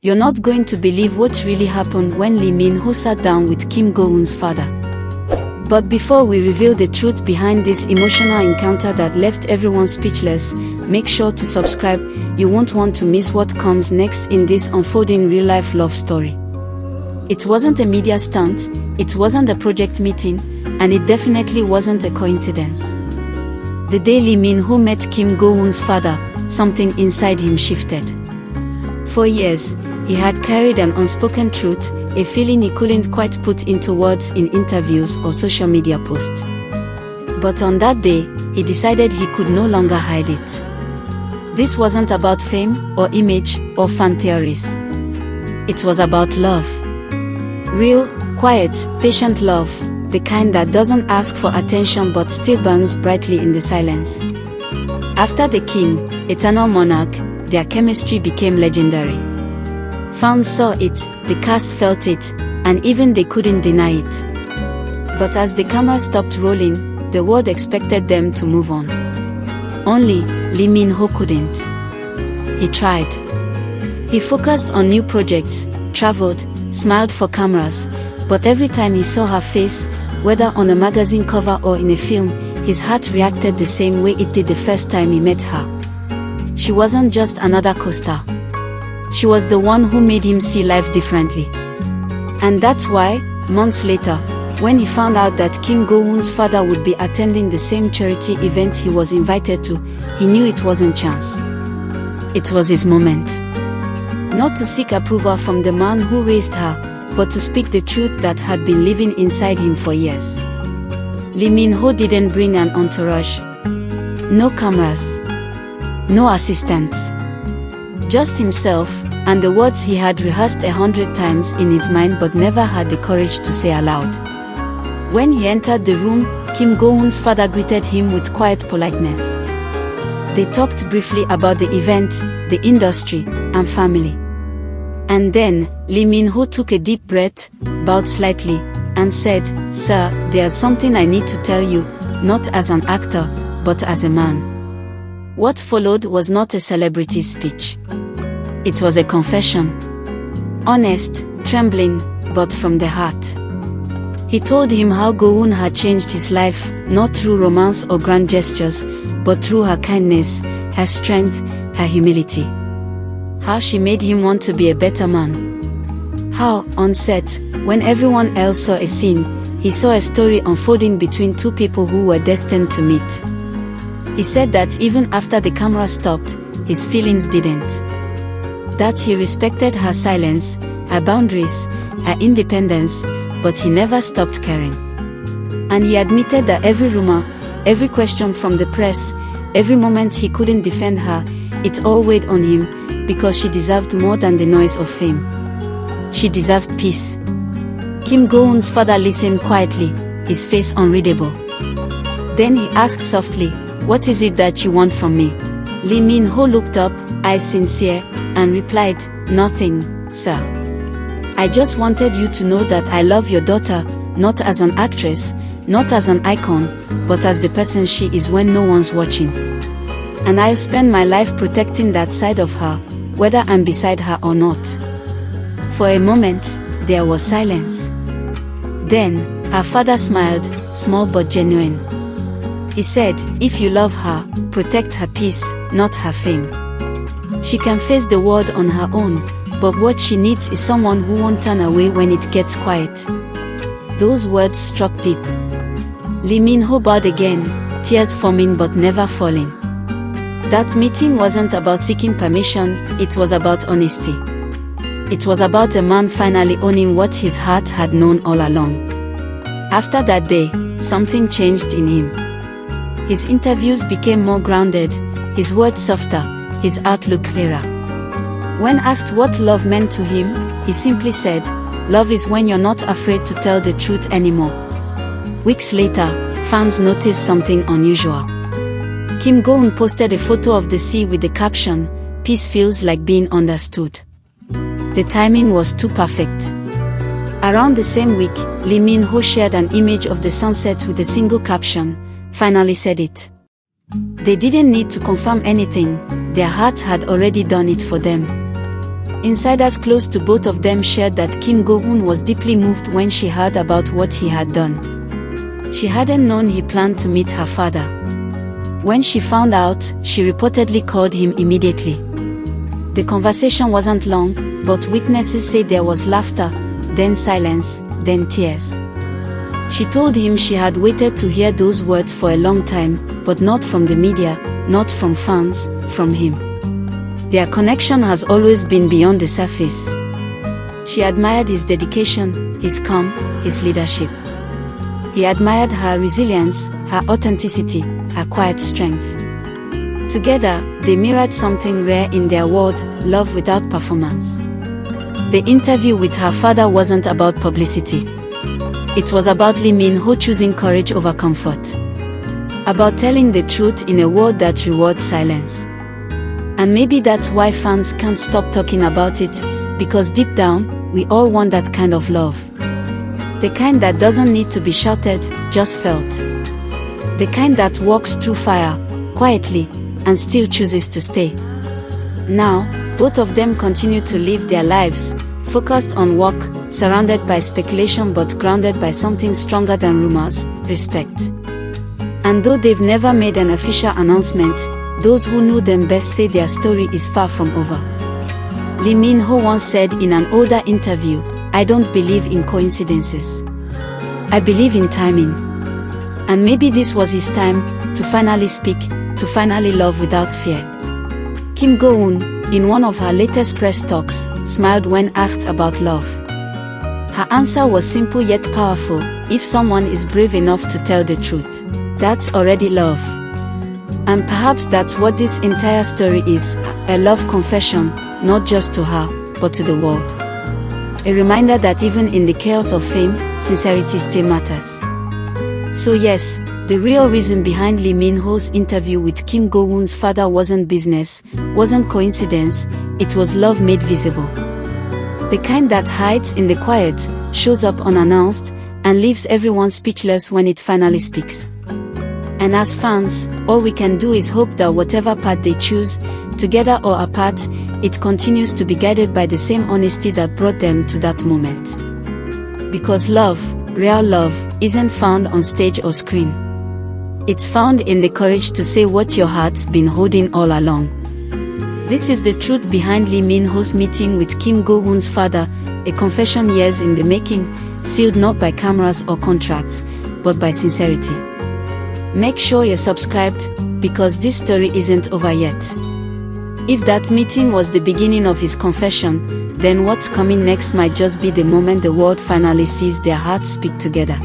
You're not going to believe what really happened when Lee Min-ho sat down with Kim Go-eun's father. But before we reveal the truth behind this emotional encounter that left everyone speechless, make sure to subscribe. You won't want to miss what comes next in this unfolding real-life love story. It wasn't a media stunt, it wasn't a project meeting, and it definitely wasn't a coincidence. The day Lee Min-ho met Kim Go-eun's father, something inside him shifted. For years, he had carried an unspoken truth, a feeling he couldn't quite put into words in interviews or social media posts. But on that day, he decided he could no longer hide it. This wasn't about fame, or image, or fan theories. It was about love. Real, quiet, patient love, the kind that doesn't ask for attention but still burns brightly in the silence. After the king, eternal monarch, their chemistry became legendary. Fans saw it, the cast felt it, and even they couldn't deny it. But as the camera stopped rolling, the world expected them to move on. Only, Lee Min-ho couldn't. He tried. He focused on new projects, traveled, smiled for cameras, but every time he saw her face, whether on a magazine cover or in a film, his heart reacted the same way it did the first time he met her. She wasn't just another co-star. She was the one who made him see life differently. And that's why, months later, when he found out that Kim Go-eun's father would be attending the same charity event he was invited to, he knew it wasn't chance. It was his moment. Not to seek approval from the man who raised her, but to speak the truth that had been living inside him for years. Lee Min-ho didn't bring an entourage. No cameras. No assistants. Just himself, and the words he had rehearsed 100 times in his mind but never had the courage to say aloud. When he entered the room, Kim Go-eun's father greeted him with quiet politeness. They talked briefly about the event, the industry, and family. And then, Lee Min-ho took a deep breath, bowed slightly, and said, "Sir, there's something I need to tell you, not as an actor, but as a man." What followed was not a celebrity speech. It was a confession. Honest, trembling, but from the heart. He told him how Go-eun had changed his life, not through romance or grand gestures, but through her kindness, her strength, her humility. How she made him want to be a better man. How, on set, when everyone else saw a scene, he saw a story unfolding between two people who were destined to meet. He said that even after the camera stopped, his feelings didn't. That he respected her silence, her boundaries, her independence, but he never stopped caring. And he admitted that every rumor, every question from the press, every moment he couldn't defend her, it all weighed on him, because she deserved more than the noise of fame. She deserved peace. Kim Go-eun's father listened quietly, his face unreadable. Then he asked softly, "What is it that you want from me?" Lee Min-ho looked up, eyes sincere, and replied, "Nothing, sir. I just wanted you to know that I love your daughter, not as an actress, not as an icon, but as the person she is when no one's watching. And I'll spend my life protecting that side of her, whether I'm beside her or not." For a moment, there was silence. Then, her father smiled, small but genuine. He said, "If you love her, protect her peace, not her fame. She can face the world on her own, but what she needs is someone who won't turn away when it gets quiet." Those words struck deep. Lee Min-ho bowed again, tears forming but never falling. That meeting wasn't about seeking permission, it was about honesty. It was about a man finally owning what his heart had known all along. After that day, something changed in him. His interviews became more grounded, his words softer, his outlook clearer. When asked what love meant to him, he simply said, "Love is when you're not afraid to tell the truth anymore." Weeks later, fans noticed something unusual. Kim Go-eun posted a photo of the sea with the caption, "Peace feels like being understood." The timing was too perfect. Around the same week, Lee Min-ho shared an image of the sunset with a single caption, "Finally said it." They didn't need to confirm anything, their hearts had already done it for them. Insiders close to both of them shared that Kim Go-eun was deeply moved when she heard about what he had done. She hadn't known he planned to meet her father. When she found out, she reportedly called him immediately. The conversation wasn't long, but witnesses say there was laughter, then silence, then tears. She told him she had waited to hear those words for a long time, but not from the media, not from fans, from him. Their connection has always been beyond the surface. She admired his dedication, his calm, his leadership. He admired her resilience, her authenticity, her quiet strength. Together, they mirrored something rare in their world, love without performance. The interview with her father wasn't about publicity. It was about Lee Min-ho choosing courage over comfort. About telling the truth in a world that rewards silence. And maybe that's why fans can't stop talking about it, because deep down, we all want that kind of love. The kind that doesn't need to be shouted, just felt. The kind that walks through fire, quietly, and still chooses to stay. Now, both of them continue to live their lives, focused on work, surrounded by speculation but grounded by something stronger than rumors, respect. And though they've never made an official announcement, those who know them best say their story is far from over. Lee Min-ho once said in an older interview, "I don't believe in coincidences. I believe in timing." And maybe this was his time, to finally speak, to finally love without fear. Kim Go-eun, in one of her latest press talks, smiled when asked about love. Her answer was simple yet powerful: if someone is brave enough to tell the truth, that's already love. And perhaps that's what this entire story is, a love confession, not just to her, but to the world. A reminder that even in the chaos of fame, sincerity still matters. So yes, the real reason behind Lee Min-ho's interview with Kim Go-eun's father wasn't business, wasn't coincidence, it was love made visible. The kind that hides in the quiet, shows up unannounced, and leaves everyone speechless when it finally speaks. And as fans, all we can do is hope that whatever path they choose, together or apart, it continues to be guided by the same honesty that brought them to that moment. Because love, real love, isn't found on stage or screen. It's found in the courage to say what your heart's been holding all along. This is the truth behind Lee Min-ho's meeting with Kim Go-eun's father, a confession years in the making, sealed not by cameras or contracts, but by sincerity. Make sure you're subscribed, because this story isn't over yet. If that meeting was the beginning of his confession, then what's coming next might just be the moment the world finally sees their hearts speak together.